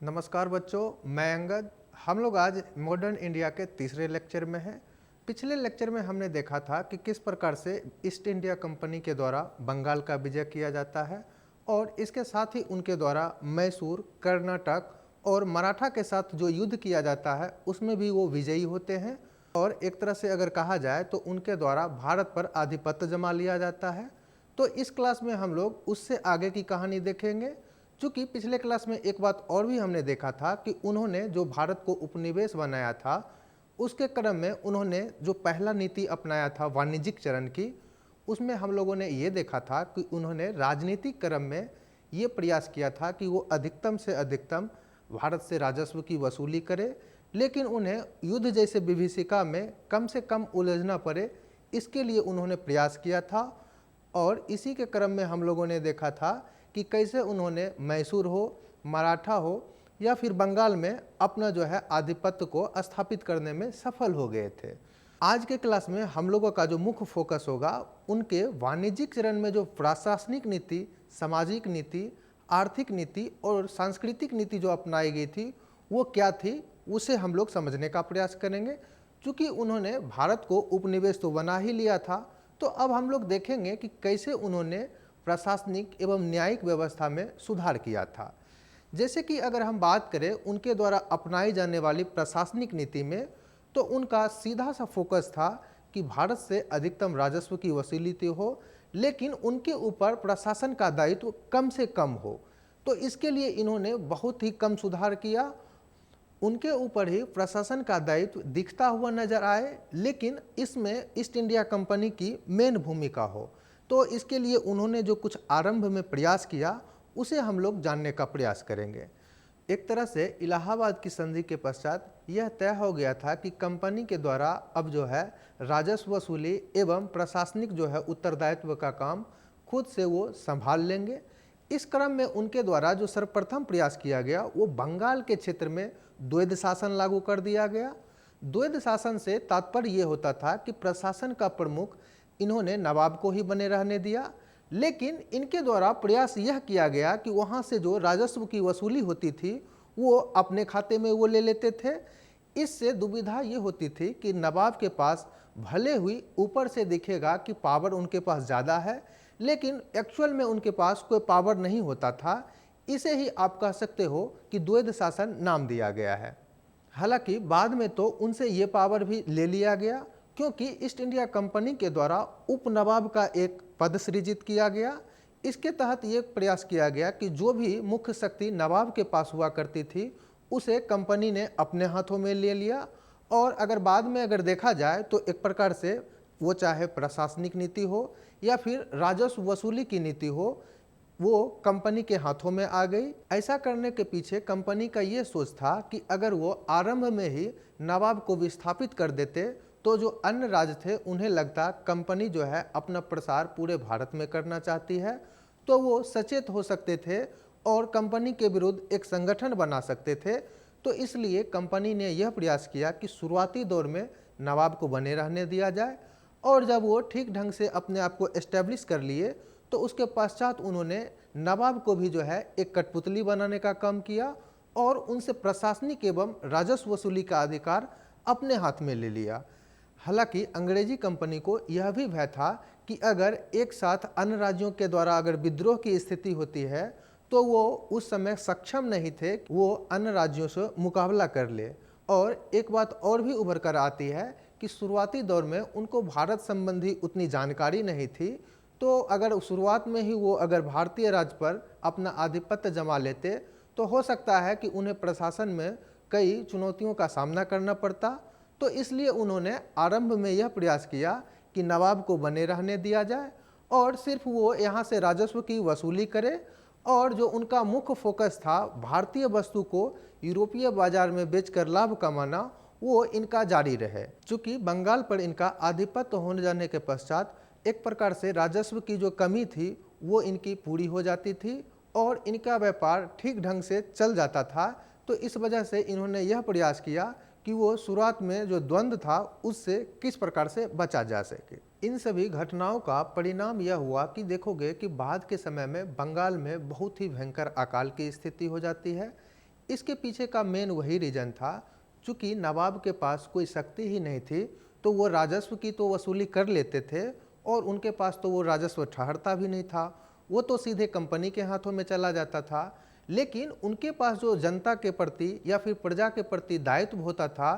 नमस्कार बच्चों, मैं अंगद। हम लोग आज मॉडर्न इंडिया के तीसरे लेक्चर में हैं। पिछले लेक्चर में हमने देखा था कि किस प्रकार से ईस्ट इंडिया कंपनी के द्वारा बंगाल का विजय किया जाता है और इसके साथ ही उनके द्वारा मैसूर, कर्नाटक और मराठा के साथ जो युद्ध किया जाता है उसमें भी वो विजयी होते हैं और एक तरह से अगर कहा जाए तो उनके द्वारा भारत पर आधिपत्य जमा लिया जाता है। तो इस क्लास में हम लोग उससे आगे की कहानी देखेंगे। चूँकि पिछले क्लास में एक बात और भी हमने देखा था कि उन्होंने जो भारत को उपनिवेश बनाया था उसके क्रम में उन्होंने जो पहला नीति अपनाया था वाणिज्यिक चरण की, उसमें हम लोगों ने ये देखा था कि उन्होंने राजनीतिक क्रम में ये प्रयास किया था कि वो अधिकतम से अधिकतम भारत से राजस्व की वसूली करे, लेकिन उन्हें युद्ध जैसे विभीषिका में कम से कम उलझना पड़े, इसके लिए उन्होंने प्रयास किया था। और इसी के क्रम में हम लोगों ने देखा था कि कैसे उन्होंने मैसूर हो, मराठा हो या फिर बंगाल में अपना जो है आधिपत्य को स्थापित करने में सफल हो गए थे। आज के क्लास में हम लोगों का जो मुख्य फोकस होगा उनके वाणिज्यिक चरण में जो प्रशासनिक नीति, सामाजिक नीति, आर्थिक नीति और सांस्कृतिक नीति जो अपनाई गई थी वो क्या थी, उसे हम लोग समझने का प्रयास करेंगे। चूँकि उन्होंने भारत को उपनिवेश तो बना ही लिया था, तो अब हम लोग देखेंगे कि कैसे उन्होंने प्रशासनिक एवं न्यायिक व्यवस्था में सुधार किया था। जैसे कि अगर हम बात करें उनके द्वारा अपनाई जाने वाली प्रशासनिक नीति में, तो उनका सीधा सा फोकस था कि भारत से अधिकतम राजस्व की वसूली हो, लेकिन उनके ऊपर प्रशासन का दायित्व कम से कम हो। तो इसके लिए इन्होंने बहुत ही कम सुधार किया। उनके ऊपर ही प्रशासन का दायित्व दिखता हुआ नजर आए, लेकिन इसमें ईस्ट इंडिया कंपनी की मेन भूमिका हो। तो इसके लिए उन्होंने जो कुछ आरंभ में प्रयास किया उसे हम लोग जानने का प्रयास करेंगे। एक तरह से इलाहाबाद की संधि के पश्चात यह तय हो गया था कि कंपनी के द्वारा अब जो है राजस्व वसूली एवं प्रशासनिक जो है उत्तरदायित्व का काम खुद से वो संभाल लेंगे। इस क्रम में उनके द्वारा जो सर्वप्रथम प्रयास किया गया वो बंगाल के क्षेत्र में द्वैध शासन लागू कर दिया गया। द्वैध शासन से तात्पर्य ये होता था कि प्रशासन का प्रमुख इन्होंने नवाब को ही बने रहने दिया, लेकिन इनके द्वारा प्रयास यह किया गया कि वहाँ से जो राजस्व की वसूली होती थी वो अपने खाते में वो ले लेते थे। इससे दुविधा ये होती थी कि नवाब के पास भले हुई ऊपर से दिखेगा कि पावर उनके पास ज़्यादा है, लेकिन एक्चुअल में उनके पास कोई पावर नहीं होता था। इसे ही आप कह सकते हो कि द्वैध शासन नाम दिया गया है। हालांकि बाद में तो उनसे ये पावर भी ले लिया गया, क्योंकि ईस्ट इंडिया कंपनी के द्वारा उप नवाब का एक पद सृजित किया गया। इसके तहत ये प्रयास किया गया कि जो भी मुख्य शक्ति नवाब के पास हुआ करती थी उसे कंपनी ने अपने हाथों में ले लिया। और अगर बाद में अगर देखा जाए तो एक प्रकार से वो चाहे प्रशासनिक नीति हो या फिर राजस्व वसूली की नीति हो, वो कंपनी के हाथों में आ गई। ऐसा करने के पीछे कंपनी का ये सोच था कि अगर वो आरंभ में ही नवाब को विस्थापित कर देते तो जो अन्य राज्य थे उन्हें लगता कंपनी जो है अपना प्रसार पूरे भारत में करना चाहती है, तो वो सचेत हो सकते थे और कंपनी के विरुद्ध एक संगठन बना सकते थे। तो इसलिए कंपनी ने यह प्रयास किया कि शुरुआती दौर में नवाब को बने रहने दिया जाए, और जब वो ठीक ढंग से अपने आप को एस्टेब्लिश कर लिए तो उसके पश्चात उन्होंने नवाब को भी जो है एक कठपुतली बनाने का काम किया और उनसे प्रशासनिक एवं राजस्व वसूली का अधिकार अपने हाथ में ले लिया। हालांकि अंग्रेजी कंपनी को यह भी भय था कि अगर एक साथ अन्य राज्यों के द्वारा अगर विद्रोह की स्थिति होती है तो वो उस समय सक्षम नहीं थे वो अन्य राज्यों से मुकाबला कर ले। और एक बात और भी उभर कर आती है कि शुरुआती दौर में उनको भारत संबंधी उतनी जानकारी नहीं थी, तो अगर शुरुआत में ही वो अगर भारतीय राज्य पर अपना आधिपत्य जमा लेते तो हो सकता है कि उन्हें प्रशासन में कई चुनौतियों का सामना करना पड़ता। तो इसलिए उन्होंने आरंभ में यह प्रयास किया कि नवाब को बने रहने दिया जाए और सिर्फ वो यहाँ से राजस्व की वसूली करे, और जो उनका मुख्य फोकस था भारतीय वस्तु को यूरोपीय बाजार में बेचकर लाभ कमाना, वो इनका जारी रहे। चूँकि बंगाल पर इनका आधिपत्य होने जाने के पश्चात एक प्रकार से राजस्व की जो कमी थी वो इनकी पूरी हो जाती थी और इनका व्यापार ठीक ढंग से चल जाता था। तो इस वजह से इन्होंने यह प्रयास किया कि वो शुरुआत में जो द्वंद्व था उससे किस प्रकार से बचा जा सके। इन सभी घटनाओं का परिणाम यह हुआ कि देखोगे कि बाद के समय में बंगाल में बहुत ही भयंकर अकाल की स्थिति हो जाती है। इसके पीछे का मेन वही रीज़न था, चूँकि नवाब के पास कोई शक्ति ही नहीं थी, तो वो राजस्व की तो वसूली कर लेते थे और उनके पास तो वो राजस्व ठहरता भी नहीं था, वो तो सीधे कंपनी के हाथों में चला जाता था। लेकिन उनके पास जो जनता के प्रति या फिर प्रजा के प्रति दायित्व होता था,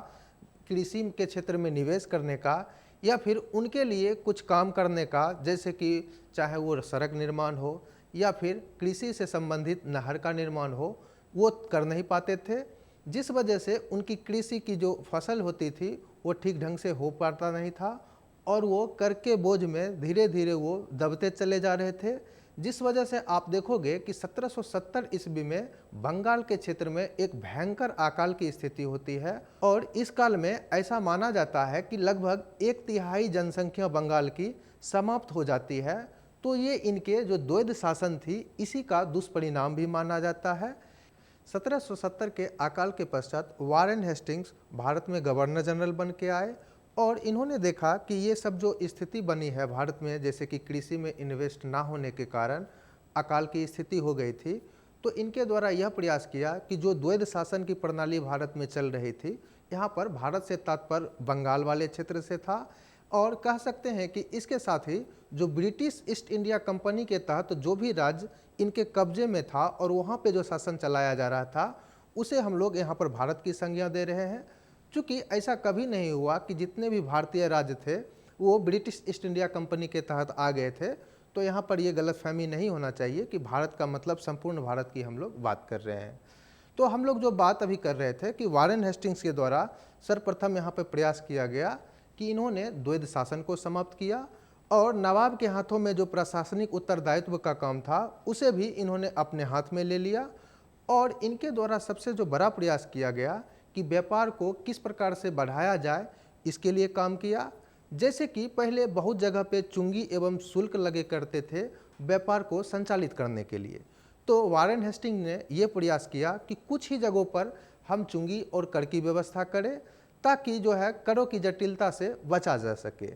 कृषि के क्षेत्र में निवेश करने का या फिर उनके लिए कुछ काम करने का, जैसे कि चाहे वो सड़क निर्माण हो या फिर कृषि से संबंधित नहर का निर्माण हो, वो कर नहीं पाते थे, जिस वजह से उनकी कृषि की जो फसल होती थी वो ठीक ढंग से हो पाता नहीं था और वो कर के बोझ में धीरे धीरे वो दबते चले जा रहे थे। जिस वजह से आप देखोगे कि 1770 ईस्वी में बंगाल के क्षेत्र में एक भयंकर अकाल की स्थिति होती है और इस काल में ऐसा माना जाता है कि लगभग 1/3 जनसंख्या बंगाल की समाप्त हो जाती है। तो ये इनके जो द्वैध शासन थी, इसी का दुष्परिणाम भी माना जाता है। 1770 के अकाल के पश्चात वारेन हेस्टिंग्स भारत में गवर्नर जनरल बन के आए और इन्होंने देखा कि ये सब जो स्थिति बनी है भारत में, जैसे कि कृषि में इन्वेस्ट ना होने के कारण अकाल की स्थिति हो गई थी, तो इनके द्वारा यह प्रयास किया कि जो द्वैध शासन की प्रणाली भारत में चल रही थी, यहाँ पर भारत से तात्पर्य बंगाल वाले क्षेत्र से था और कह सकते हैं कि इसके साथ ही जो ब्रिटिश ईस्ट इंडिया कंपनी के तहत जो भी राज्य इनके कब्जे में था और वहाँ पे जो शासन चलाया जा रहा था, उसे हम लोग यहाँ पर भारत की संज्ञा दे रहे हैं। चूँकि ऐसा कभी नहीं हुआ कि जितने भी भारतीय राज्य थे वो ब्रिटिश ईस्ट इंडिया कंपनी के तहत आ गए थे, तो यहाँ पर ये गलतफहमी नहीं होना चाहिए कि भारत का मतलब संपूर्ण भारत की हम लोग बात कर रहे हैं। तो हम लोग जो बात अभी कर रहे थे कि वारेन हेस्टिंग्स के द्वारा सर्वप्रथम यहाँ पर प्रयास किया गया कि इन्होंने द्वैध शासन को समाप्त किया और नवाब के हाथों में जो प्रशासनिक उत्तरदायित्व का काम था उसे भी इन्होंने अपने हाथ में ले लिया और इनके द्वारा सबसे जो बड़ा प्रयास किया गया कि व्यापार को किस प्रकार से बढ़ाया जाए, इसके लिए काम किया। जैसे कि पहले बहुत जगह पे चुंगी एवं शुल्क लगे करते थे व्यापार को संचालित करने के लिए, तो वारेन हेस्टिंग ने यह प्रयास किया कि कुछ ही जगहों पर हम चुंगी और कर की व्यवस्था करें ताकि जो है करों की जटिलता से बचा जा सके।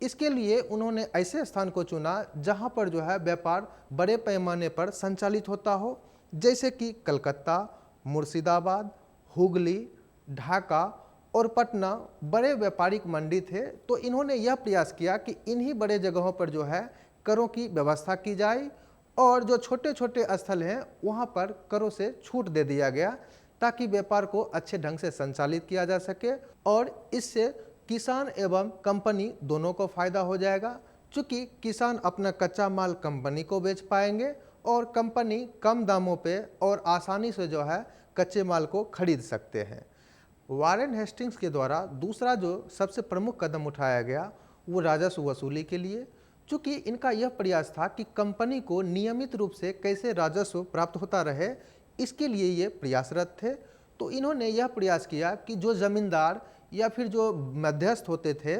इसके लिए उन्होंने ऐसे स्थान को चुना जहां पर जो है व्यापार बड़े पैमाने पर संचालित होता हो, जैसे कि कलकत्ता, मुर्शिदाबाद, हुगली, ढाका और पटना बड़े व्यापारिक मंडी थे। तो इन्होंने यह प्रयास किया कि इन्हीं बड़े जगहों पर जो है करों की व्यवस्था की जाए और जो छोटे छोटे स्थल हैं वहाँ पर करों से छूट दे दिया गया ताकि व्यापार को अच्छे ढंग से संचालित किया जा सके और इससे किसान एवं कंपनी दोनों को फायदा हो जाएगा, क्योंकि किसान अपना कच्चा माल कंपनी को बेच पाएंगे और कंपनी कम दामों पे और आसानी से जो है कच्चे माल को खरीद सकते हैं। वारेन हेस्टिंग्स के द्वारा दूसरा जो सबसे प्रमुख कदम उठाया गया वो राजस्व वसूली के लिए, चूँकि इनका यह प्रयास था कि कंपनी को नियमित रूप से कैसे राजस्व प्राप्त होता रहे, इसके लिए ये प्रयासरत थे। तो इन्होंने यह प्रयास किया कि जो ज़मींदार या फिर जो मध्यस्थ होते थे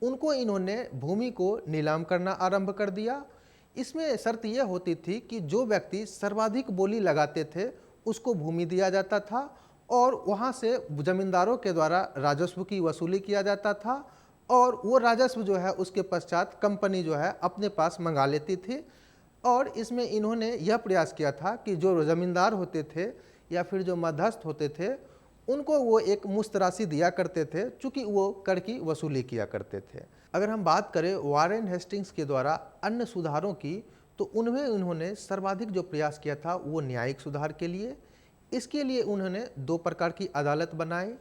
उनको इन्होंने भूमि को नीलाम करना आरंभ कर दिया। इसमें शर्त यह होती थी कि जो व्यक्ति सर्वाधिक बोली लगाते थे उसको भूमि दिया जाता था और वहाँ से ज़मींदारों के द्वारा राजस्व की वसूली किया जाता था और वो राजस्व जो है उसके पश्चात कंपनी जो है अपने पास मंगा लेती थी। और इसमें इन्होंने यह प्रयास किया था कि जो ज़मींदार होते थे या फिर जो मध्यस्थ होते थे उनको वो एक मुश्त राशि दिया करते थे, चूँकि वो कर की वसूली किया करते थे। अगर हम बात करें वारेन हेस्टिंग्स के द्वारा अन्य सुधारों की, तो उनमें उन्होंने सर्वाधिक जो प्रयास किया था वो न्यायिक सुधार के लिए। इसके लिए उन्होंने 2 प्रकार की अदालत बनाई,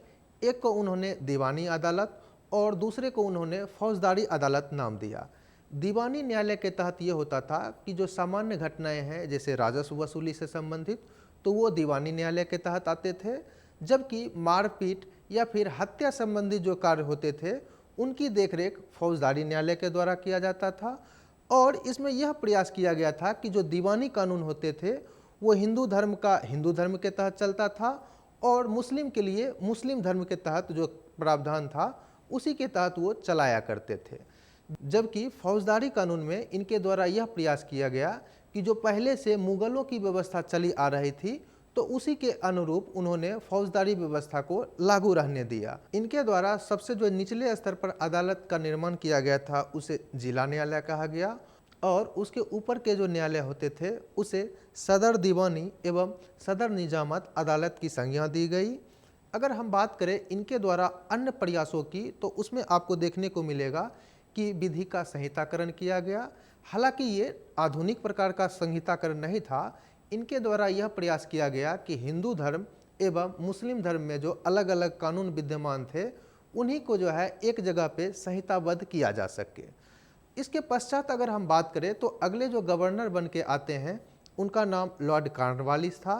एक को उन्होंने दीवानी अदालत और दूसरे को उन्होंने फौजदारी अदालत नाम दिया। दीवानी न्यायालय के तहत ये होता था कि जो सामान्य घटनाएं हैं जैसे राजस्व वसूली से संबंधित, तो वो दीवानी न्यायालय के तहत आते थे, जबकि मारपीट या फिर हत्या संबंधी जो कार्य होते थे उनकी देखरेख फौजदारी न्यायालय के द्वारा किया जाता था। और इसमें यह प्रयास किया गया था कि जो दीवानी कानून होते थे वो हिंदू धर्म का हिंदू धर्म के तहत चलता था और मुस्लिम के लिए मुस्लिम धर्म के तहत जो प्रावधान था उसी के तहत वो चलाया करते थे। जबकि फौजदारी कानून में इनके द्वारा यह प्रयास किया गया कि जो पहले से मुगलों की व्यवस्था चली आ रही थी तो उसी के अनुरूप उन्होंने फौजदारी व्यवस्था को लागू रहने दिया। इनके द्वारा सबसे जो निचले स्तर पर अदालत का निर्माण किया गया था उसे जिला न्यायालय कहा गया और उसके ऊपर के जो न्यायालय होते थे उसे सदर दीवानी एवं सदर निजामत अदालत की संज्ञा दी गई। अगर हम बात करें इनके द्वारा अन्य प्रयासों की, तो उसमें आपको देखने को मिलेगा कि विधि का संहिताकरण किया गया। हालांकि ये आधुनिक प्रकार का संहिताकरण नहीं था, इनके द्वारा यह प्रयास किया गया कि हिंदू धर्म एवं मुस्लिम धर्म में जो अलग अलग कानून विद्यमान थे उन्हीं को जो है एक जगह पे संहिताबद्ध किया जा सके। इसके पश्चात अगर हम बात करें तो अगले जो गवर्नर बन के आते हैं उनका नाम लॉर्ड कॉर्नवालिस था।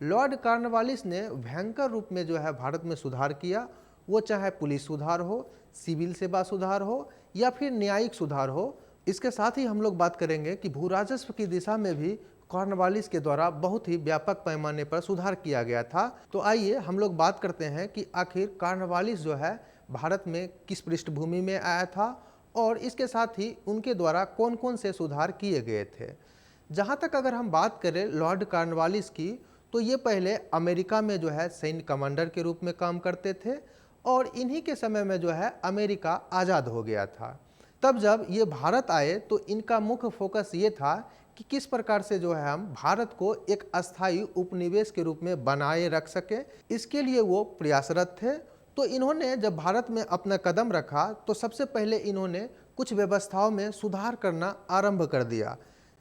लॉर्ड कॉर्नवालिस ने भयंकर रूप में जो है भारत में सुधार किया, वो चाहे पुलिस सुधार हो, सिविल सेवा सुधार हो या फिर न्यायिक सुधार हो। इसके साथ ही हम लोग बात करेंगे कि भू राजस्व की दिशा में भी कॉर्नवालिस के द्वारा बहुत ही व्यापक पैमाने पर सुधार किया गया था। तो आइए हम लोग बात करते हैं कि आखिर कॉर्नवालिस जो है भारत में किस पृष्ठभूमि में आया था और इसके साथ ही उनके द्वारा कौन कौन से सुधार किए गए थे। जहाँ तक अगर हम बात करें लॉर्ड कॉर्नवालिस की, तो ये पहले अमेरिका में जो है सैन्य कमांडर के रूप में काम करते थे और इन्हीं के समय में जो है अमेरिका आज़ाद हो गया था। तब जब ये भारत आए तो इनका मुख्य फोकस ये था कि किस प्रकार से जो है हम भारत को एक अस्थायी उपनिवेश के रूप में बनाए रख सके, इसके लिए वो प्रयासरत थे। तो इन्होंने जब भारत में अपना कदम रखा तो सबसे पहले इन्होंने कुछ व्यवस्थाओं में सुधार करना आरंभ कर दिया।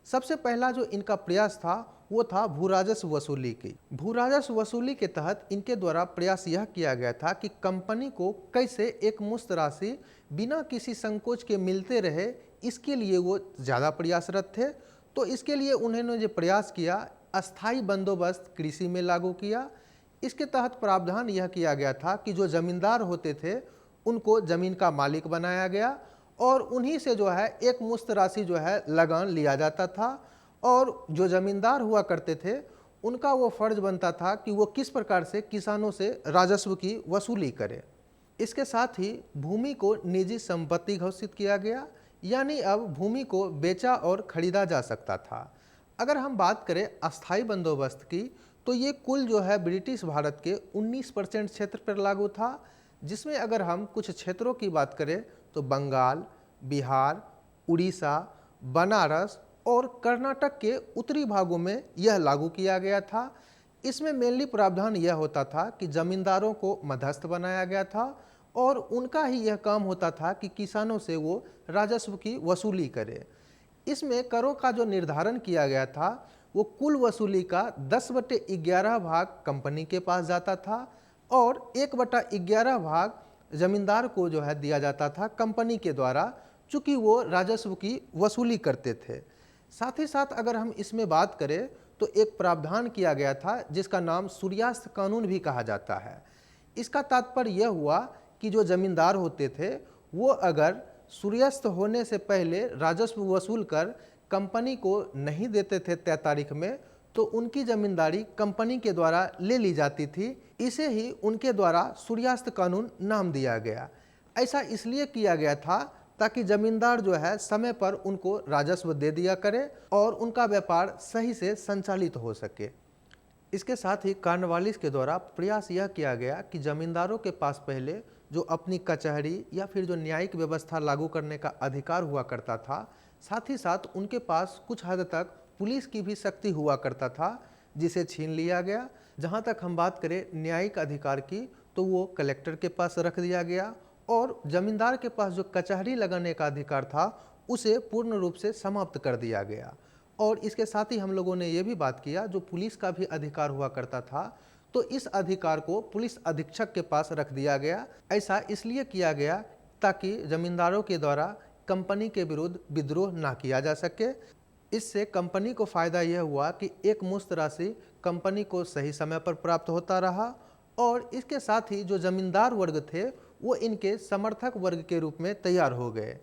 सबसे पहला जो इनका प्रयास था वो था भू राजस्व वसूली की। भू राजस्व वसूली के तहत इनके द्वारा प्रयास यह किया गया था कि कंपनी को कैसे एक मुश्त राशि बिना किसी संकोच के मिलते रहे, इसके लिए वो ज़्यादा प्रयासरत थे। तो इसके लिए उन्होंने जो प्रयास किया, अस्थाई बंदोबस्त कृषि में लागू किया। इसके तहत प्रावधान यह किया गया था कि जो जमींदार होते थे उनको ज़मीन का मालिक बनाया गया और उन्हीं से जो है एक मुश्त राशि जो है लगान लिया जाता था और जो जमींदार हुआ करते थे उनका वो फर्ज बनता था कि वो किस प्रकार से किसानों से राजस्व की वसूली करें। इसके साथ ही भूमि को निजी संपत्ति घोषित किया गया, यानी अब भूमि को बेचा और खरीदा जा सकता था। अगर हम बात करें अस्थाई बंदोबस्त की, तो ये कुल जो है ब्रिटिश भारत के 19% क्षेत्र पर लागू था, जिसमें अगर हम कुछ क्षेत्रों की बात करें तो बंगाल, बिहार, उड़ीसा, बनारस और कर्नाटक के उत्तरी भागों में यह लागू किया गया था। इसमें मेनली प्रावधान यह होता था कि जमींदारों को मध्यस्थ बनाया गया था और उनका ही यह काम होता था कि किसानों से वो राजस्व की वसूली करे। इसमें करों का जो निर्धारण किया गया था वो कुल वसूली का 10/11 भाग कंपनी के पास जाता था और 1/11 भाग जमींदार को जो है दिया जाता था कंपनी के द्वारा, चूँकि वो राजस्व की वसूली करते थे। साथ ही साथ अगर हम इसमें बात करें तो एक प्रावधान किया गया था जिसका नाम सूर्यास्त कानून भी कहा जाता है। इसका तात्पर्य यह हुआ कि जो जमींदार होते थे वो अगर सूर्यास्त होने से पहले राजस्व वसूल कर कंपनी को नहीं देते थे तय तारीख में, तो उनकी जमींदारी कंपनी के द्वारा ले ली जाती थी। इसे ही उनके द्वारा सूर्यास्त कानून नाम दिया गया। ऐसा इसलिए किया गया था ताकि जमींदार जो है समय पर उनको राजस्व दे दिया करे और उनका व्यापार सही से संचालित हो सके। इसके साथ ही कॉर्नवालिस के द्वारा प्रयास यह किया गया कि जमींदारों के पास पहले जो अपनी कचहरी या फिर जो न्यायिक व्यवस्था लागू करने का अधिकार हुआ करता था, साथ ही साथ उनके पास कुछ हद तक पुलिस की भी शक्ति हुआ करता था, जिसे छीन लिया गया। जहाँ तक हम बात करें न्यायिक अधिकार की, तो वो कलेक्टर के पास रख दिया गया और जमींदार के पास जो कचहरी लगाने का अधिकार था उसे पूर्ण रूप से समाप्त कर दिया गया। और इसके साथ ही हम लोगों ने ये भी बात किया, जो पुलिस का भी अधिकार हुआ करता था तो इस अधिकार को पुलिस अधीक्षक के पास रख दिया गया। ऐसा इसलिए किया गया ताकि जमींदारों के द्वारा कंपनी के विरुद्ध विद्रोह ना किया जा सके। इससे कंपनी को फ़ायदा यह हुआ कि एक मुश्त राशि कंपनी को सही समय पर प्राप्त होता रहा और इसके साथ ही जो जमींदार वर्ग थे वो इनके समर्थक वर्ग के रूप में तैयार हो गए।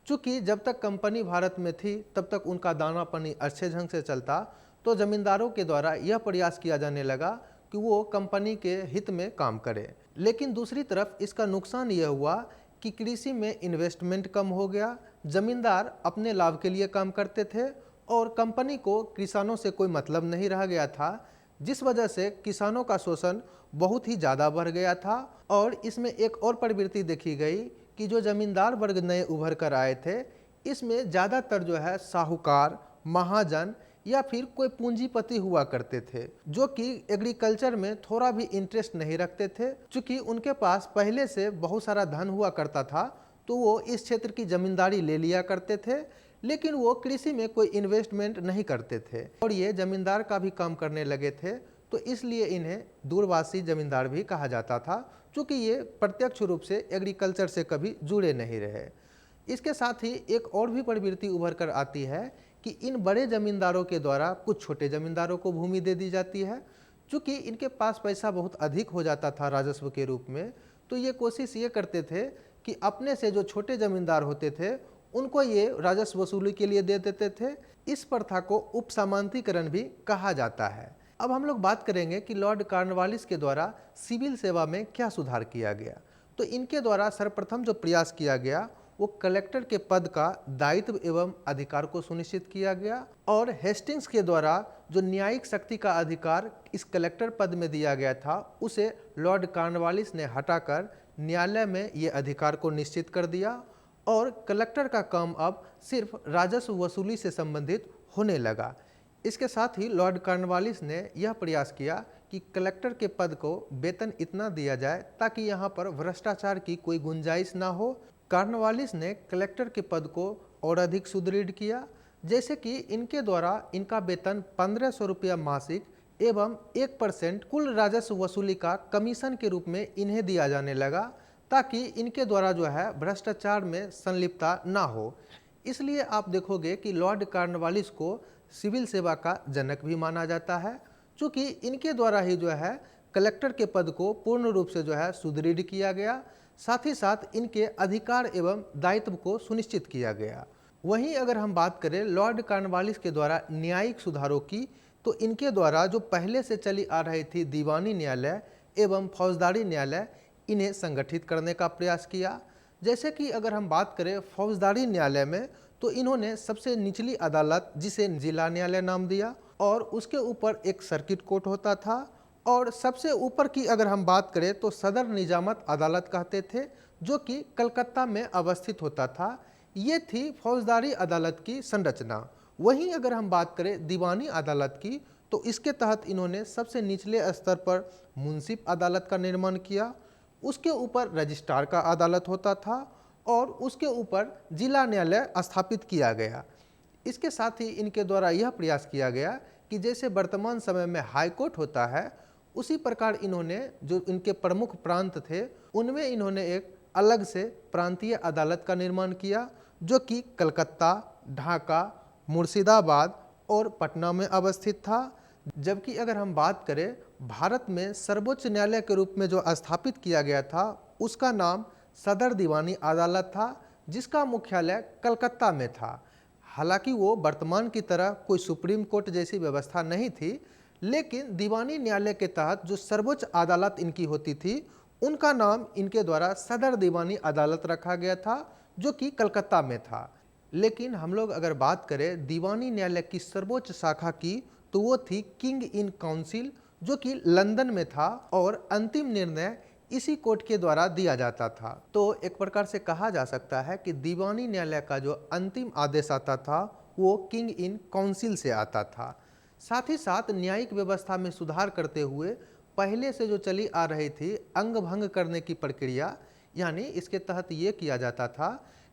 चूँकि जब तक कंपनी भारत में थी तब तक उनका दाना पानी अच्छे ढंग से चलता, तो जमींदारों के द्वारा यह प्रयास किया जाने लगा कि वो कंपनी के हित में काम करे। लेकिन दूसरी तरफ इसका नुकसान यह हुआ कि कृषि में इन्वेस्टमेंट कम हो गया, जमींदार अपने लाभ के लिए काम करते थे और कंपनी को किसानों से कोई मतलब नहीं रह गया था, जिस वजह से किसानों का शोषण बहुत ही ज़्यादा बढ़ गया था। और इसमें एक और प्रवृत्ति देखी गई कि जो जमींदार वर्ग नए उभर कर आए थे, इसमें ज़्यादातर जो है साहूकार, महाजन या फिर कोई पूंजीपति हुआ करते थे, जो कि एग्रीकल्चर में थोड़ा भी इंटरेस्ट नहीं रखते थे। चूँकि उनके पास पहले से बहुत सारा धन हुआ करता था, तो वो इस क्षेत्र की ज़मींदारी ले लिया करते थे, लेकिन वो कृषि में कोई इन्वेस्टमेंट नहीं करते थे और ये ज़मींदार का भी काम करने लगे थे। तो इसलिए इन्हें दूरवासी ज़मींदार भी कहा जाता था, क्योंकि ये प्रत्यक्ष रूप से एग्रीकल्चर से कभी जुड़े नहीं रहे। इसके साथ ही एक और भी प्रवृत्ति उभर कर आती है कि इन बड़े ज़मींदारों के द्वारा कुछ छोटे ज़मींदारों को भूमि दे दी जाती है। चूँकि इनके पास पैसा बहुत अधिक हो जाता था राजस्व के रूप में, तो ये कोशिश ये करते थे कि अपने से जो छोटे ज़मींदार होते थे उनको ये राजस्व वसूली के लिए दे देते थे। इस प्रथा को उपसामंतीकरण भी कहा जाता है। अब हम लोग बात करेंगे कि लॉर्ड कॉर्नवालिस के द्वारा सिविल सेवा में क्या सुधार किया गया। तो इनके द्वारा सर्वप्रथम जो प्रयास किया गया वो कलेक्टर के पद का दायित्व एवं अधिकार को सुनिश्चित किया गया और हेस्टिंग्स के द्वारा जो न्यायिक शक्ति का अधिकार इस कलेक्टर पद में दिया गया था उसे लॉर्ड कॉर्नवालिस ने हटाकर न्यायालय में ये अधिकार को निश्चित कर दिया और कलेक्टर का काम अब सिर्फ राजस्व वसूली से संबंधित होने लगा। इसके साथ ही लॉर्ड कॉर्नवालिस ने यह प्रयास किया कि कलेक्टर के पद को वेतन इतना दिया जाए ताकि यहाँ पर भ्रष्टाचार की कोई गुंजाइश ना हो। कॉर्नवालिस ने कलेक्टर के पद को और अधिक सुदृढ़ किया, जैसे कि इनके द्वारा इनका वेतन 1500 रुपया मासिक एवं 1% कुल राजस्व वसूली का कमीशन के रूप में इन्हें दिया जाने लगा, ताकि इनके द्वारा जो है भ्रष्टाचार में संलिप्तता ना हो। इसलिए आप देखोगे कि लॉर्ड कॉर्नवालिस को सिविल सेवा का जनक भी माना जाता है, क्योंकि इनके द्वारा ही जो है कलेक्टर के पद को पूर्ण रूप से जो है सुदृढ़ किया गया, साथ ही साथ इनके अधिकार एवं दायित्व को सुनिश्चित किया गया। वहीं अगर हम बात करें लॉर्ड कॉर्नवालिस के द्वारा न्यायिक सुधारों की, तो इनके द्वारा जो पहले से चली आ रही थी दीवानी न्यायालय एवं फौजदारी न्यायालय, इन्हें संगठित करने का प्रयास किया। जैसे कि अगर हम बात करें फौजदारी न्यायालय में, तो इन्होंने सबसे निचली अदालत जिसे जिला न्यायालय नाम दिया और उसके ऊपर एक सर्किट कोर्ट होता था, और सबसे ऊपर की अगर हम बात करें तो सदर निजामत अदालत कहते थे, जो कि कलकत्ता में अवस्थित होता था। ये थी फौजदारी अदालत की संरचना। वहीं अगर हम बात करें दीवानी अदालत की, तो इसके तहत इन्होंने सबसे निचले स्तर पर मुंसिफ अदालत का निर्माण किया, उसके ऊपर रजिस्ट्रार का अदालत होता था और उसके ऊपर जिला न्यायालय स्थापित किया गया। इसके साथ ही इनके द्वारा यह प्रयास किया गया कि जैसे वर्तमान समय में हाई कोर्ट होता है, उसी प्रकार इन्होंने जो इनके प्रमुख प्रांत थे उनमें इन्होंने एक अलग से प्रांतीय अदालत का निर्माण किया, जो कि कलकत्ता, ढाका, मुर्शिदाबाद और पटना में अवस्थित था। जबकि अगर हम बात करें भारत में सर्वोच्च न्यायालय के रूप में जो स्थापित किया गया था उसका नाम सदर दीवानी अदालत था, जिसका मुख्यालय कलकत्ता में था। हालांकि वो वर्तमान की तरह कोई सुप्रीम कोर्ट जैसी व्यवस्था नहीं थी, लेकिन दीवानी न्यायालय के तहत जो सर्वोच्च अदालत इनकी होती थी उनका नाम इनके द्वारा सदर दीवानी अदालत रखा गया था, जो कि कलकत्ता में था। लेकिन हम लोग अगर बात करें दीवानी न्यायालय की सर्वोच्च शाखा की, तो वो थी किंग इन काउंसिल, जो कि लंदन में था और अंतिम निर्णय इसी कोर्ट के द्वारा दिया जाता था। तो एक प्रकार से कहा जा सकता है कि दीवानी न्यायालय का जो अंतिम आदेश आता था वो किंग इन काउंसिल से आता था। साथ ही साथ न्यायिक व्यवस्था में सुधार करते हुए पहले से जो चली आ रही थी अंग भंग करने की प्रक्रिया, यानी इसके तहत ये किया जाता था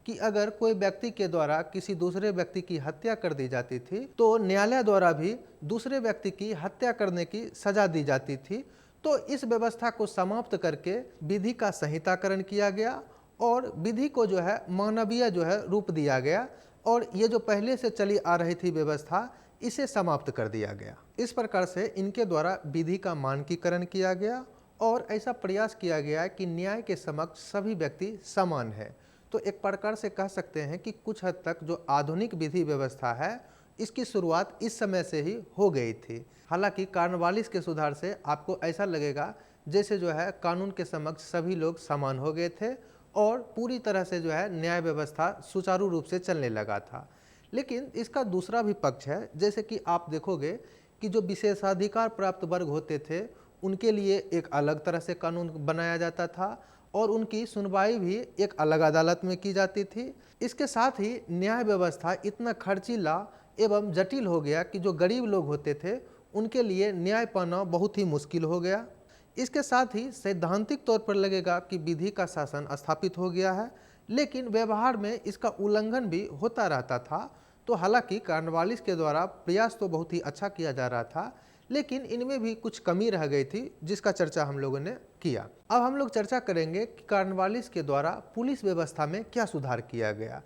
कि अगर कोई व्यक्ति के द्वारा किसी दूसरे व्यक्ति की हत्या कर दी जाती थी, तो न्यायालय द्वारा भी दूसरे व्यक्ति की हत्या करने की सजा दी जाती थी। तो इस व्यवस्था को समाप्त करके विधि का संहिताकरण किया गया और विधि को जो है मानवीय जो है रूप दिया गया, और ये जो पहले से चली आ रही थी व्यवस्था इसे समाप्त कर दिया गया। इस प्रकार से इनके द्वारा विधि का मानकीकरण किया गया और ऐसा प्रयास किया गया कि न्याय के समक्ष सभी व्यक्ति समान है। तो एक प्रकार से कह सकते हैं कि कुछ हद तक जो आधुनिक विधि व्यवस्था है इसकी शुरुआत इस समय से ही हो गई थी। हालांकि कॉर्नवालिस के सुधार से आपको ऐसा लगेगा जैसे जो है कानून के समक्ष सभी लोग समान हो गए थे और पूरी तरह से जो है न्याय व्यवस्था सुचारू रूप से चलने लगा था। लेकिन इसका दूसरा भी पक्ष है, जैसे कि आप देखोगे कि जो विशेषाधिकार प्राप्त वर्ग होते थे उनके लिए एक अलग तरह से कानून बनाया जाता था और उनकी सुनवाई भी एक अलग अदालत में की जाती थी। इसके साथ ही न्याय व्यवस्था इतना खर्चीला एवं जटिल हो गया कि जो गरीब लोग होते थे उनके लिए न्याय पाना बहुत ही मुश्किल हो गया। इसके साथ ही सैद्धांतिक तौर पर लगेगा कि विधि का शासन स्थापित हो गया है, लेकिन व्यवहार में इसका उल्लंघन भी होता रहता था। तो हालांकि कॉर्नवालिस के द्वारा प्रयास तो बहुत ही अच्छा किया जा रहा था, लेकिन इनमें भी कुछ कमी रह गई थी जिसका चर्चा हम लोगों ने किया। अब हम लोग चर्चा करेंगे कि कॉर्नवालिस के द्वारा पुलिस व्यवस्था में क्या सुधार किया गया।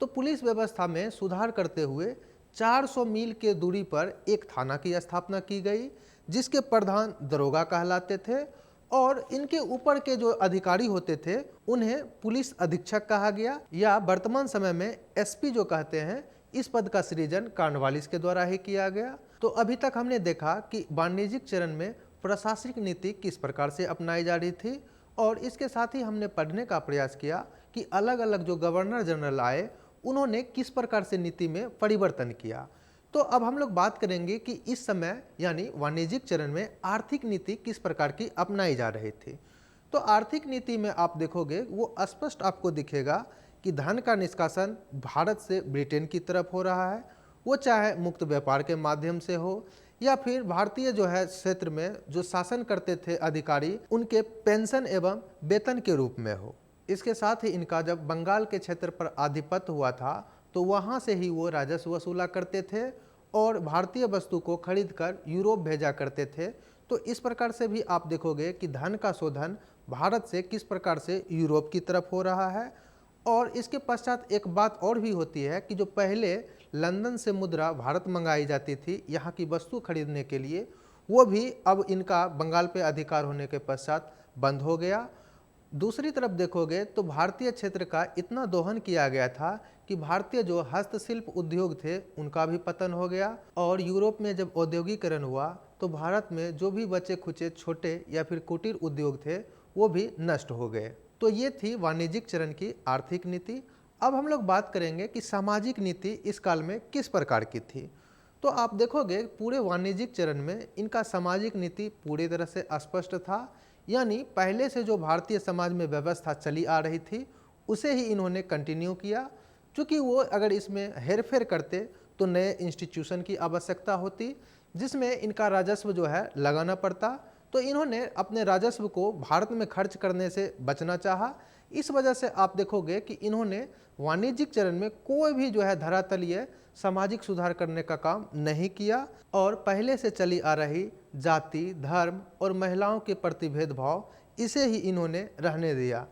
तो पुलिस व्यवस्था में सुधार करते हुए 400 मील के दूरी पर एक थाना की स्थापना की गई, जिसके प्रधान दरोगा कहलाते थे और इनके ऊपर के जो अधिकारी होते थे उन्हें पुलिस अधीक्षक कहा गया, या वर्तमान समय में एसपी जो कहते हैं। इस पद का सृजन कॉर्नवालिस के द्वारा ही किया गया। तो अभी तक हमने देखा कि वाणिज्यिक चरण में प्रशासनिक नीति किस प्रकार से अपनाई जा रही थी, और इसके साथ ही हमने पढ़ने का प्रयास किया कि अलग अलग जो गवर्नर जनरल आए उन्होंने किस प्रकार से नीति में परिवर्तन किया। तो अब हम लोग बात करेंगे कि इस समय यानी वाणिज्यिक चरण में आर्थिक नीति किस प्रकार की अपनाई जा रही थी। तो आर्थिक नीति में आप देखोगे वो स्पष्ट आपको दिखेगा कि धन का निष्कासन भारत से ब्रिटेन की तरफ हो रहा है, वो चाहे मुक्त व्यापार के माध्यम से हो या फिर भारतीय जो है क्षेत्र में जो शासन करते थे अधिकारी उनके पेंशन एवं वेतन के रूप में हो। इसके साथ ही इनका जब बंगाल के क्षेत्र पर आधिपत्य हुआ था तो वहाँ से ही वो राजस्व वसूला करते थे और भारतीय वस्तु को खरीद कर यूरोप भेजा करते थे। तो इस प्रकार से भी आप देखोगे कि धन का शोधन भारत से किस प्रकार से यूरोप की तरफ हो रहा है। और इसके पश्चात एक बात और भी होती है कि जो पहले लंदन से मुद्रा भारत मंगाई जाती थी यहाँ की वस्तु खरीदने के लिए, वो भी अब इनका बंगाल पे अधिकार होने के पश्चात बंद हो गया। दूसरी तरफ देखोगे तो भारतीय क्षेत्र का इतना दोहन किया गया था कि भारतीय जो हस्तशिल्प उद्योग थे उनका भी पतन हो गया, और यूरोप में जब औद्योगिकरण हुआ तो भारत में जो भी बचे खुचे छोटे या फिर कुटीर उद्योग थे वो भी नष्ट हो गए। तो ये थी वाणिज्यिक चरण की आर्थिक नीति। अब हम लोग बात करेंगे कि सामाजिक नीति इस काल में किस प्रकार की थी। तो आप देखोगे पूरे वाणिज्यिक चरण में इनका सामाजिक नीति पूरी तरह से स्पष्ट था, यानी पहले से जो भारतीय समाज में व्यवस्था चली आ रही थी उसे ही इन्होंने कंटिन्यू किया। क्योंकि वो अगर इसमें हेरफेर करते तो नए इंस्टीट्यूशन की आवश्यकता होती जिसमें इनका राजस्व जो है लगाना पड़ता। तो इन्होंने अपने राजस्व को भारत में खर्च करने से बचना चाहा। इस वजह से आप देखोगे कि इन्होंने वाणिज्यिक चरण में कोई भी जो है धरातलीय सामाजिक सुधार करने का काम नहीं किया, और पहले से चली आ रही जाति, धर्म और महिलाओं के प्रति भेदभाव इसे ही इन्होंने रहने दिया।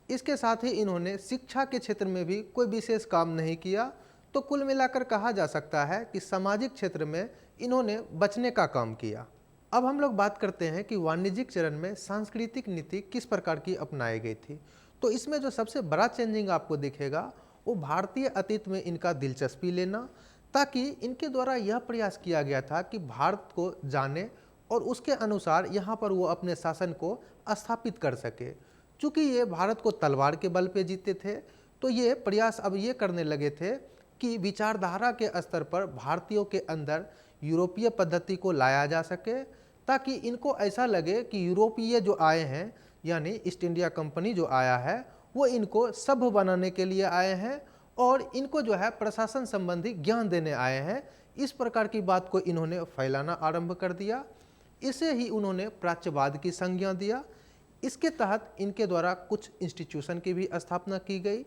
इसके साथ ही इन्होंने शिक्षा के क्षेत्र में भी कोई विशेष काम नहीं किया। तो कुल मिलाकर कहा जा सकता है कि सामाजिक क्षेत्र में इन्होंने बचने का काम किया। अब हम लोग बात करते हैं कि वाणिज्यिक चरण में सांस्कृतिक नीति किस प्रकार की अपनाई गई थी। तो इसमें जो सबसे बड़ा चेंजिंग आपको दिखेगा वो भारतीय अतीत में इनका दिलचस्पी लेना, ताकि इनके द्वारा यह प्रयास किया गया था कि भारत को जाने और उसके अनुसार यहाँ पर वो अपने शासन को स्थापित कर सके। चूँकि ये भारत को तलवार के बल पे जीते थे तो ये प्रयास अब ये करने लगे थे कि विचारधारा के स्तर पर भारतीयों के अंदर यूरोपीय पद्धति को लाया जा सके, ताकि इनको ऐसा लगे कि यूरोपीय जो आए हैं यानी ईस्ट इंडिया कंपनी जो आया है वो इनको सभ्य बनाने के लिए आए हैं और इनको जो है प्रशासन संबंधी ज्ञान देने आए हैं। इस प्रकार की बात को इन्होंने फैलाना आरंभ कर दिया। इसे ही उन्होंने प्राच्यवाद की संज्ञा दिया। इसके तहत इनके द्वारा कुछ इंस्टीट्यूशन की भी स्थापना की गई,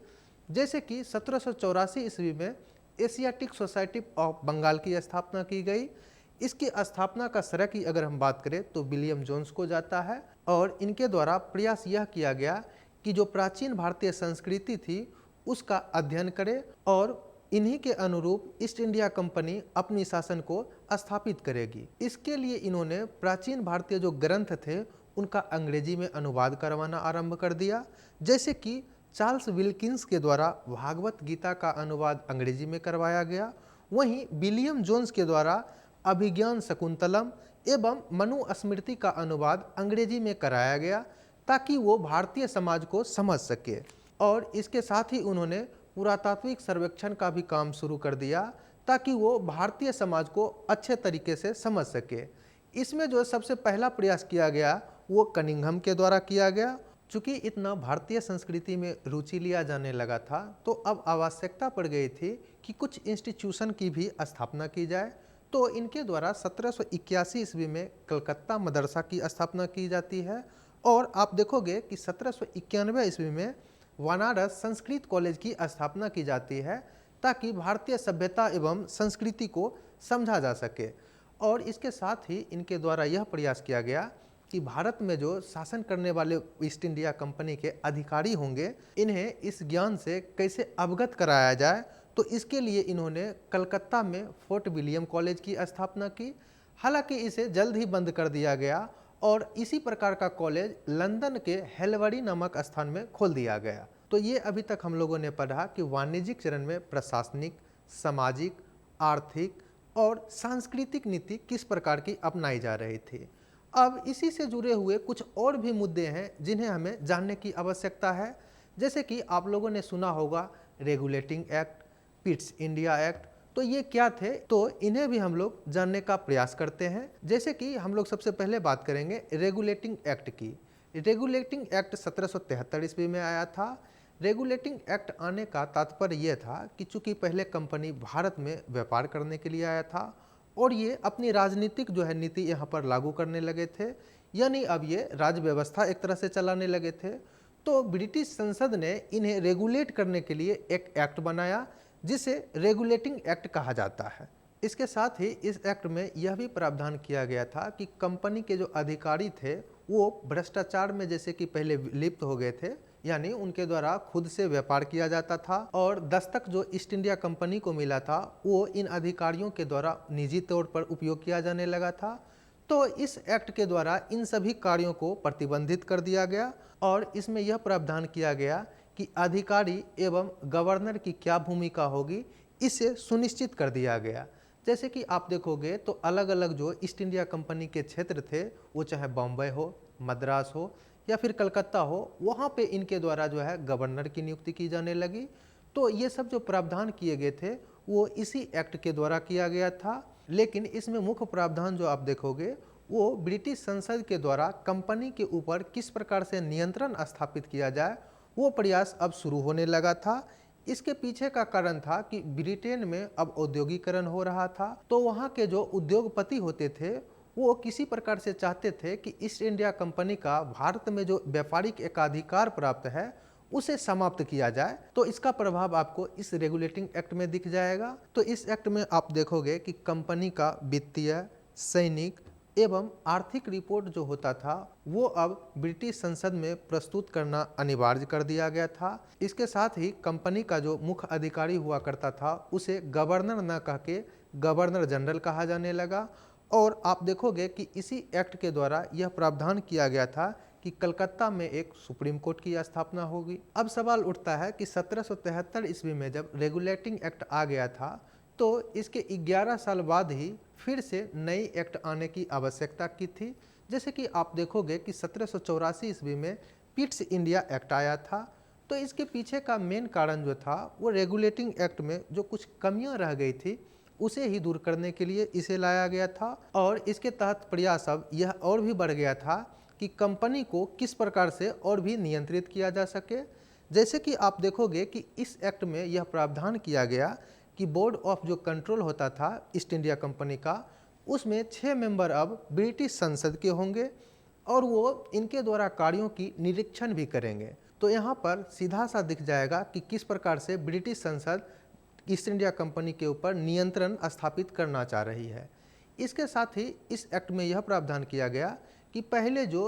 जैसे कि 1784 ईस्वी में एशियाटिक सोसाइटी ऑफ बंगाल की स्थापना की गई। इसकी स्थापना का श्रेय की अगर हम बात करें तो विलियम जोन्स को जाता है, और इनके द्वारा प्रयास यह किया गया कि जो प्राचीन भारतीय संस्कृति थी उसका अध्ययन करे और इन्हीं के अनुरूप ईस्ट इंडिया कंपनी अपनी शासन को स्थापित करेगी। इसके लिए इन्होंने प्राचीन भारतीय जो ग्रंथ थे उनका अंग्रेजी में अनुवाद करवाना आरंभ कर दिया, जैसे कि चार्ल्स विल्किंस के द्वारा भागवत गीता का अनुवाद अंग्रेजी में करवाया गया। वहीं विलियम जोन्स के द्वारा अभिज्ञान शकुंतलम एवं मनुस्मृति का अनुवाद अंग्रेजी में कराया गया, ताकि वो भारतीय समाज को समझ सके। और इसके साथ ही उन्होंने पुरातात्विक सर्वेक्षण का भी काम शुरू कर दिया, ताकि वो भारतीय समाज को अच्छे तरीके से समझ सके। इसमें जो सबसे पहला प्रयास किया गया वो कनिंघम के द्वारा किया गया। चूंकि इतना भारतीय संस्कृति में रुचि लिया जाने लगा था, तो अब आवश्यकता पड़ गई थी कि कुछ इंस्टीट्यूशन की भी स्थापना की जाए। तो इनके द्वारा 1781 ईस्वी में कलकत्ता मदरसा की स्थापना की जाती है और आप देखोगे कि 1791 ईस्वी में बनारस संस्कृत कॉलेज की स्थापना की जाती है ताकि भारतीय सभ्यता एवं संस्कृति को समझा जा सके। और इसके साथ ही इनके द्वारा यह प्रयास किया गया कि भारत में जो शासन करने वाले ईस्ट इंडिया कंपनी के अधिकारी होंगे, इन्हें इस ज्ञान से कैसे अवगत कराया जाए। तो इसके लिए इन्होंने कलकत्ता में फोर्ट विलियम कॉलेज की स्थापना की। हालांकि इसे जल्द ही बंद कर दिया गया और इसी प्रकार का कॉलेज लंदन के हेलवरी नामक स्थान में खोल दिया गया। तो ये अभी तक हम लोगों ने पढ़ा कि वाणिज्यिक चरण में प्रशासनिक, सामाजिक, आर्थिक और सांस्कृतिक नीति किस प्रकार की अपनाई जा रही थी। अब इसी से जुड़े हुए कुछ और भी मुद्दे हैं जिन्हें हमें जानने की आवश्यकता है। जैसे कि आप लोगों ने सुना होगा regulating act, Pitt's India act. तो ये क्या थे, तो इन्हें भी हम लोग जानने का प्रयास करते हैं। जैसे कि हम लोग सबसे पहले बात करेंगे रेगुलेटिंग एक्ट की। रेगुलेटिंग एक्ट 1773 ईस्वी में आया था। रेगुलेटिंग एक्ट आने का तात्पर्य यह था कि चूंकि पहले कंपनी भारत में व्यापार करने के लिए आया था और ये अपनी राजनीतिक जो है नीति यहाँ पर लागू करने लगे थे, यानी अब ये राज्य व्यवस्था एक तरह से चलाने लगे थे। तो ब्रिटिश संसद ने इन्हें रेगुलेट करने के लिए एक एक्ट बनाया जिसे रेगुलेटिंग एक्ट कहा जाता है। इसके साथ ही इस एक्ट में यह भी प्रावधान किया गया था कि कंपनी के जो अधिकारी थे वो भ्रष्टाचार में जैसे कि पहले लिप्त हो गए थे, यानी उनके द्वारा खुद से व्यापार किया जाता था और दस्तक जो ईस्ट इंडिया कंपनी को मिला था वो इन अधिकारियों के द्वारा निजी तौर पर उपयोग किया जाने लगा था। तो इस एक्ट के द्वारा इन सभी कार्यों को प्रतिबंधित कर दिया गया और इसमें यह प्रावधान किया गया कि अधिकारी एवं गवर्नर की क्या भूमिका होगी, इसे सुनिश्चित कर दिया गया। जैसे कि आप देखोगे तो अलग अलग जो ईस्ट इंडिया कंपनी के क्षेत्र थे, वो चाहे बॉम्बे हो, मद्रास हो या फिर कलकत्ता हो, वहाँ पे इनके द्वारा जो है गवर्नर की नियुक्ति की जाने लगी। तो ये सब जो प्रावधान किए गए थे वो इसी एक्ट के द्वारा किया गया था। लेकिन इसमें मुख्य प्रावधान जो आप देखोगे वो ब्रिटिश संसद के द्वारा कंपनी के ऊपर किस प्रकार से नियंत्रण स्थापित किया जाए, वो प्रयास अब शुरू होने लगा था। इसके पीछे का कारण था कि ब्रिटेन में अब औद्योगिकरण हो रहा था, तो वहाँ के जो उद्योगपति होते थे वो किसी प्रकार से चाहते थे कि ईस्ट इंडिया कंपनी का भारत में जो व्यापारिक एकाधिकार प्राप्त है उसे समाप्त किया जाए। तो इसका प्रभाव आपको इस रेगुलेटिंग एक्ट में दिख जाएगा। तो इस एक्ट में आप देखोगे कि कंपनी का वित्तीय, सैनिक एवं आर्थिक रिपोर्ट जो होता था वो अब ब्रिटिश संसद में प्रस्तुत करना अनिवार्य कर दिया गया था। इसके साथ ही कंपनी का जो मुख्य अधिकारी हुआ करता था उसे गवर्नर न कह के गवर्नर जनरल कहा जाने लगा। और आप देखोगे कि इसी एक्ट के द्वारा यह प्रावधान किया गया था कि कलकत्ता में एक सुप्रीम कोर्ट की स्थापना होगी। अब सवाल उठता है कि 1773 ईस्वी में जब रेगुलेटिंग एक्ट आ गया था तो इसके 11 साल बाद ही फिर से नई एक्ट आने की आवश्यकता की थी। जैसे कि आप देखोगे कि 1784 ईस्वी में पिट्स इंडिया एक्ट आया था। तो इसके पीछे का मेन कारण जो था वो रेगुलेटिंग एक्ट में जो कुछ कमियां रह गई थी उसे ही दूर करने के लिए इसे लाया गया था। और इसके तहत प्रयास अब यह और भी बढ़ गया था कि कंपनी को किस प्रकार से और भी नियंत्रित किया जा सके। जैसे कि आप देखोगे कि इस एक्ट में यह प्रावधान किया गया कि बोर्ड ऑफ जो कंट्रोल होता था ईस्ट इंडिया कंपनी का, उसमें 6 मेंबर अब ब्रिटिश संसद के होंगे और वो इनके द्वारा कार्यों की निरीक्षण भी करेंगे। तो यहाँ पर सीधा सा दिख जाएगा कि किस प्रकार से ब्रिटिश संसद ईस्ट इंडिया कंपनी के ऊपर नियंत्रण स्थापित करना चाह रही है। इसके साथ ही इस एक्ट में यह प्रावधान किया गया कि पहले जो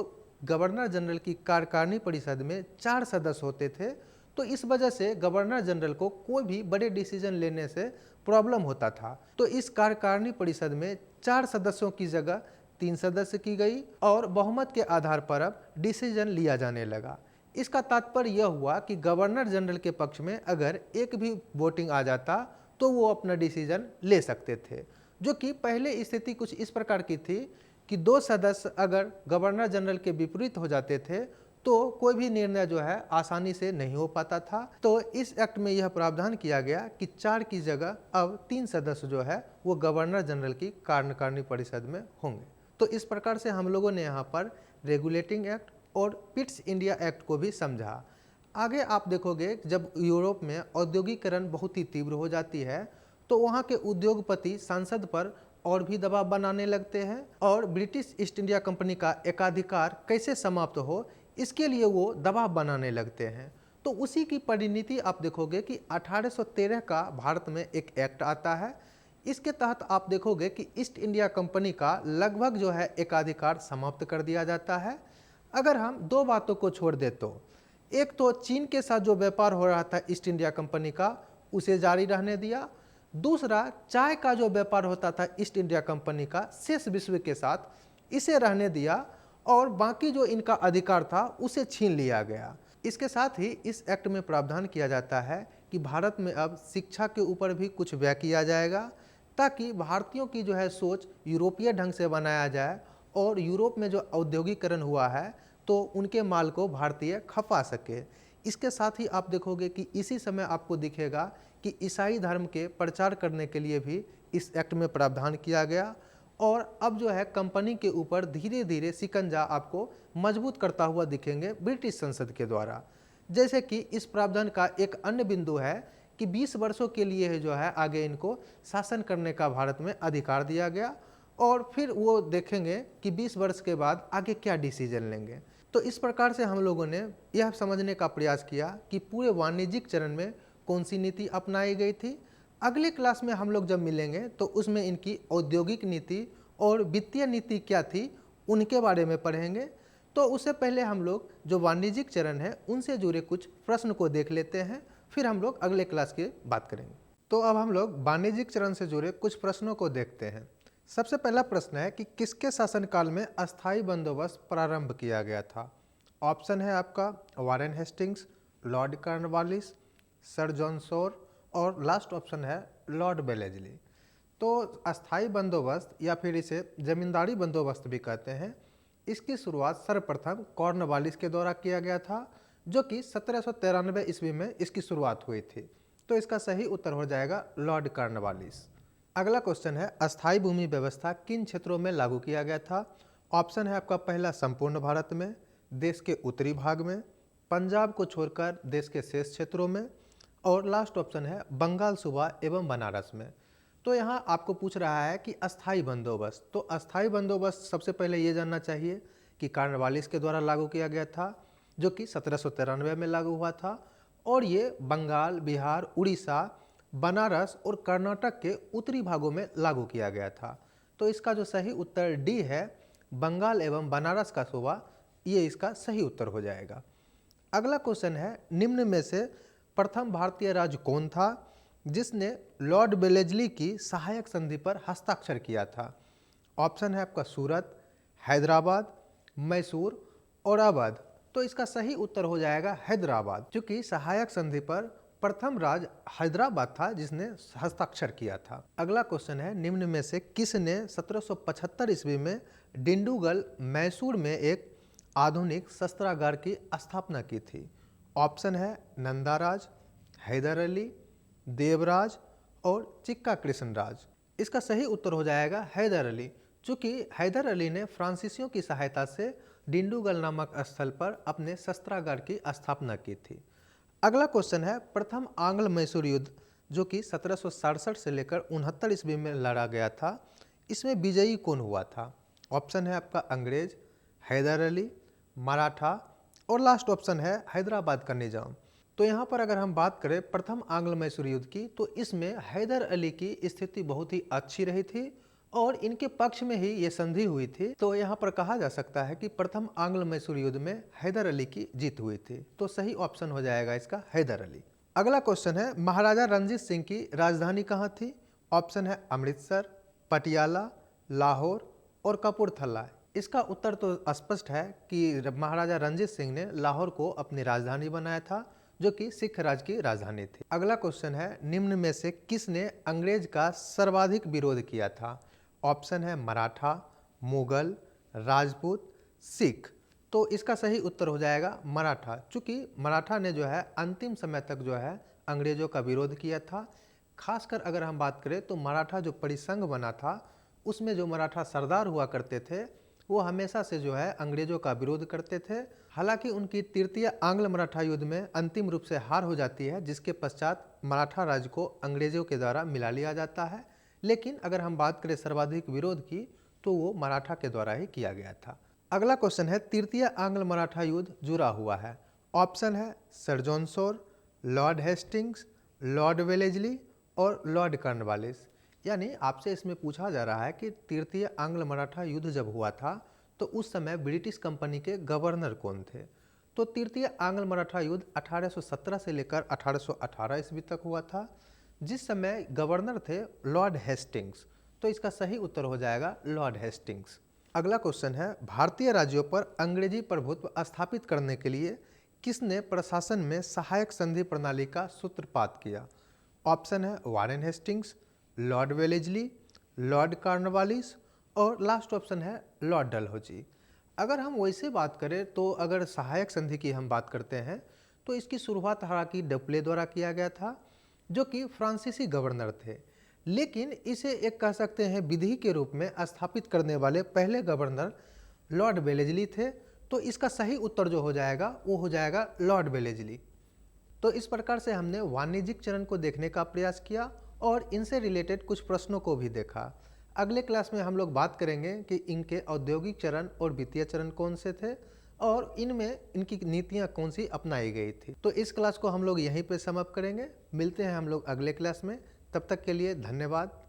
गवर्नर जनरल की कार्यकारिणी परिषद में 4 सदस्य होते थे, तो इस वजह से गवर्नर जनरल को कोई भी बड़े डिसीजन लेने से प्रॉब्लम होता था। तो इस कार्यकारिणी परिषद में 4 सदस्यों की जगह 3 सदस्य की गई और बहुमत के आधार पर अब डिसीजन लिया जाने लगा। इसका तात्पर्य यह हुआ कि गवर्नर जनरल के पक्ष में अगर एक भी वोटिंग आ जाता तो वो अपना डिसीजन ले सकते थे, जो कि पहले स्थिति कुछ इस प्रकार की थी कि 2 सदस्य अगर गवर्नर जनरल के विपरीत हो जाते थे तो कोई भी निर्णय जो है आसानी से नहीं हो पाता था। तो इस एक्ट में यह प्रावधान किया गया कि 4 की जगह अब 3 सदस्य जो है वो गवर्नर जनरल की कार्यकारिणी परिषद में होंगे। तो इस प्रकार से हम लोगों ने यहाँ पर रेगुलेटिंग एक्ट, और पिट्स इंडिया एक्ट को भी समझा। आगे आप देखोगे जब यूरोप में औद्योगिकरण बहुत ही तीव्र हो जाती है तो वहाँ के उद्योगपति संसद पर और भी दबाव बनाने लगते हैं और ब्रिटिश ईस्ट इंडिया कंपनी का एकाधिकार कैसे समाप्त हो इसके लिए वो दबाव बनाने लगते हैं। तो उसी की परिणति आप देखोगे कि 1813 का भारत में एक एक्ट आता है। इसके तहत आप देखोगे कि ईस्ट इंडिया कंपनी का लगभग जो है एकाधिकार समाप्त कर दिया जाता है। अगर हम दो बातों को छोड़ दे तो एक तो चीन के साथ जो व्यापार हो रहा था ईस्ट इंडिया कंपनी का उसे जारी रहने दिया, दूसरा चाय का जो व्यापार होता था ईस्ट इंडिया कंपनी का शेष विश्व के साथ इसे रहने दिया और बाकी जो इनका अधिकार था उसे छीन लिया गया। इसके साथ ही इस एक्ट में प्रावधान किया जाता है कि भारत में अब शिक्षा के ऊपर भी कुछ व्यय किया जाएगा ताकि भारतीयों की जो है सोच यूरोपीय ढंग से बनाया जाए और यूरोप में जो औद्योगिकरण हुआ है तो उनके माल को भारतीय खपा सके। इसके साथ ही आप देखोगे कि इसी समय आपको दिखेगा कि ईसाई धर्म के प्रचार करने के लिए भी इस एक्ट में प्रावधान किया गया और अब जो है कंपनी के ऊपर धीरे धीरे शिकंजा आपको मजबूत करता हुआ दिखेंगे ब्रिटिश संसद के द्वारा। जैसे कि इस प्रावधान का एक अन्य बिंदु है कि 20 वर्षों के लिए जो है आगे इनको शासन करने का भारत में अधिकार दिया गया और फिर वो देखेंगे कि 20 वर्ष के बाद आगे क्या डिसीजन लेंगे। तो इस प्रकार से हम लोगों ने यह समझने का प्रयास किया कि पूरे वाणिज्यिक चरण में कौन सी नीति अपनाई गई थी। अगले क्लास में हम लोग जब मिलेंगे तो उसमें इनकी औद्योगिक नीति और वित्तीय नीति क्या थी उनके बारे में पढ़ेंगे। तो उससे पहले हम लोग जो वाणिज्यिक चरण है उनसे जुड़े कुछ प्रश्न को देख लेते हैं, फिर हम लोग अगले क्लास की बात करेंगे। तो अब हम लोग वाणिज्यिक चरण से जुड़े कुछ प्रश्नों को देखते हैं। सबसे पहला प्रश्न है कि किसके शासनकाल में अस्थायी बंदोबस्त प्रारंभ किया गया था। ऑप्शन है आपका Warren Hastings, Lord Cornwallis, sir John Shore और लास्ट ऑप्शन है लॉर्ड बेलेजली। तो अस्थायी बंदोबस्त या फिर इसे जमींदारी बंदोबस्त भी कहते हैं, इसकी शुरुआत सर्वप्रथम कॉर्नवालिस के द्वारा किया गया था जो कि 1793 ईस्वी में इसकी शुरुआत हुई थी। तो इसका सही उत्तर हो जाएगा लॉर्ड कॉर्नवालिस। अगला क्वेश्चन है अस्थायी भूमि व्यवस्था किन क्षेत्रों में लागू किया गया था। ऑप्शन है आपका पहला संपूर्ण भारत में, देश के उत्तरी भाग में, पंजाब को छोड़कर देश के शेष क्षेत्रों में और लास्ट ऑप्शन है बंगाल सूबा एवं बनारस में। तो यहाँ आपको पूछ रहा है कि अस्थायी बंदोबस्त, तो अस्थायी बंदोबस्त सबसे पहले ये जानना चाहिए कि कॉर्नवालिस के द्वारा लागू किया गया था जो कि 1793 में लागू हुआ था और ये बंगाल, बिहार, उड़ीसा, बनारस और कर्नाटक के उत्तरी भागों में लागू किया गया था। तो इसका जो सही उत्तर डी है बंगाल एवं बनारस का सूबा, ये इसका सही उत्तर हो जाएगा। अगला क्वेश्चन है निम्न में से प्रथम भारतीय राज्य कौन था जिसने लॉर्ड बेलेजली की सहायक संधि पर हस्ताक्षर किया था। ऑप्शन है आपका सूरत, हैदराबाद, मैसूर और अवध। तो इसका सही उत्तर हो जाएगा हैदराबाद, क्योंकि सहायक संधि पर प्रथम राज्य हैदराबाद था जिसने हस्ताक्षर किया था। अगला क्वेश्चन है निम्न में से किसने 1775 ईस्वी में डिंडुगल मैसूर में एक आधुनिक शस्त्रागार की स्थापना की थी। ऑप्शन है नंदाराज, हैदर अली, देवराज और चिक्का कृष्णराज। इसका सही उत्तर हो जाएगा हैदर अली, चूँकि हैदर अली ने फ्रांसीसियों की सहायता से डिंडुगल नामक स्थल पर अपने शस्त्रागार की स्थापना की थी। अगला क्वेश्चन है प्रथम आंग्ल मैसूर युद्ध जो कि 1767 से लेकर 69 ईस्वी में लड़ा गया था, इसमें विजयी कौन हुआ था। ऑप्शन है आपका अंग्रेज, हैदर अली, मराठा और लास्ट ऑप्शन है हैदराबाद का निजाम। तो यहाँ पर अगर हम बात करें प्रथम आंग्ल मैसूर युद्ध की तो इसमें हैदर अली की स्थिति बहुत ही अच्छी रही थी और इनके पक्ष में ही ये संधि हुई थी। तो यहाँ पर कहा जा सकता है कि प्रथम आंग्ल मैसूर युद्ध में हैदर अली की जीत हुई थी। तो सही ऑप्शन हो जाएगा इसका हैदर अली। अगला क्वेश्चन है महाराजा रणजीत सिंह की राजधानी कहाँ थी। ऑप्शन है अमृतसर, पटियाला, लाहौर और कपूरथला। इसका उत्तर तो स्पष्ट है कि महाराजा रणजीत सिंह ने लाहौर को अपनी राजधानी बनाया था जो कि सिख राज की राजधानी थी। अगला क्वेश्चन है निम्न में से किसने अंग्रेज का सर्वाधिक विरोध किया था। ऑप्शन है मराठा, मुगल, राजपूत, सिख। तो इसका सही उत्तर हो जाएगा मराठा, चूँकि मराठा ने जो है अंतिम समय तक जो है अंग्रेजों का विरोध किया था। खासकर अगर हम बात करें तो मराठा जो परिसंघ बना था उसमें जो मराठा सरदार हुआ करते थे वो हमेशा से जो है अंग्रेजों का विरोध करते थे। हालांकि उनकी तृतीय आंग्ल मराठा युद्ध में अंतिम रूप से हार हो जाती है, जिसके पश्चात मराठा राज्य को अंग्रेजों के द्वारा मिला लिया जाता है। लेकिन अगर हम बात करें सर्वाधिक विरोध की, तो वो मराठा के द्वारा ही किया गया था। अगला क्वेश्चन है, तृतीय आंग्ल मराठा युद्ध जुड़ा हुआ है। ऑप्शन है sir John Shore, Lord Hastings, Lord Wellesley और लॉर्ड कॉर्नवालिस। यानी आपसे इसमें पूछा जा रहा है कि तृतीय आंग्ल मराठा युद्ध जब हुआ था तो उस समय ब्रिटिश कंपनी के गवर्नर कौन थे। तो तृतीय आंग्ल मराठा युद्ध 1817 से लेकर 1818 ईस्वी तक हुआ था, जिस समय गवर्नर थे लॉर्ड हेस्टिंग्स। तो इसका सही उत्तर हो जाएगा लॉर्ड हेस्टिंग्स। अगला क्वेश्चन है, भारतीय राज्यों पर अंग्रेजी प्रभुत्व स्थापित करने के लिए किसने प्रशासन में सहायक संधि प्रणाली का सूत्रपात किया। ऑप्शन है Warren Hastings, Lord Wellesley, Lord Cornwallis और लास्ट ऑप्शन है लॉर्ड डलहौजी। अगर हम वैसे बात करें तो अगर सहायक संधि की हम बात करते हैं तो इसकी शुरुआत हालांकि डुप्ले द्वारा किया गया था, जो कि फ्रांसीसी गवर्नर थे। लेकिन इसे एक कह सकते हैं विधि के रूप में स्थापित करने वाले पहले गवर्नर लॉर्ड वेलेजली थे। तो इसका सही उत्तर जो हो जाएगा वो हो जाएगा लॉर्ड वेलेजली। तो इस प्रकार से हमने वाणिज्यिक चरण को देखने का प्रयास किया और इनसे रिलेटेड कुछ प्रश्नों को भी देखा। अगले क्लास में हम लोग बात करेंगे कि इनके औद्योगिक चरण और वित्तीय चरण कौन से थे और इनमें इनकी नीतियां कौन सी अपनाई गई थी। तो इस क्लास को हम लोग यहीं पे समाप्त करेंगे। मिलते हैं हम लोग अगले क्लास में। तब तक के लिए धन्यवाद।